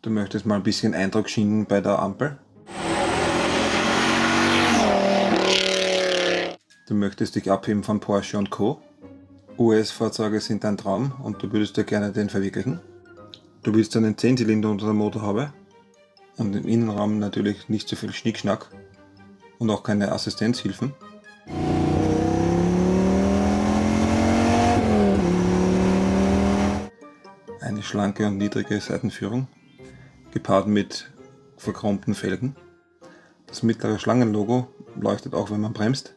Du möchtest mal ein bisschen Eindruck schinden bei der Ampel. Du möchtest dich abheben von Porsche und Co. US-Fahrzeuge sind dein Traum und du würdest dir gerne den verwirklichen. Du willst einen 10-Zylinder unter der Motorhaube und im Innenraum natürlich nicht so viel Schnickschnack und auch keine Assistenzhilfen. Eine schlanke und niedrige Seitenführung, gepaart mit verchromten Felgen. Das mittlere Schlangenlogo leuchtet auch, wenn man bremst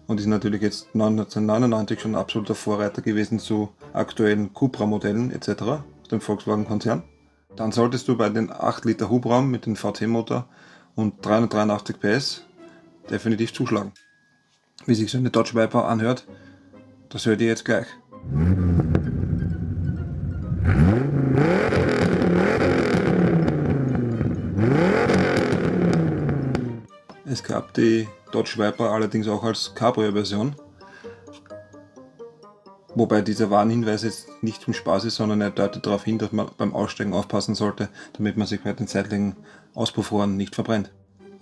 und ist natürlich jetzt 1999 schon absoluter Vorreiter gewesen zu aktuellen Cupra-Modellen etc. aus dem Volkswagen-Konzern. Dann solltest du bei den 8 Liter Hubraum mit dem VT-Motor und 383 PS definitiv zuschlagen. Wie sich so eine Dodge Viper anhört, das hört ihr jetzt gleich. Es gab die Dodge Viper allerdings auch als Cabrio-Version, wobei dieser Warnhinweis jetzt nicht zum Spaß ist, sondern er deutet darauf hin, dass man beim Aussteigen aufpassen sollte, damit man sich bei den seitlichen Auspuffrohren nicht verbrennt.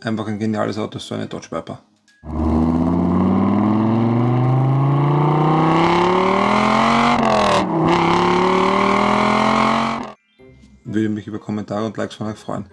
Einfach ein geniales Auto, so eine Dodge Viper. Würde mich über Kommentare und Likes von euch freuen.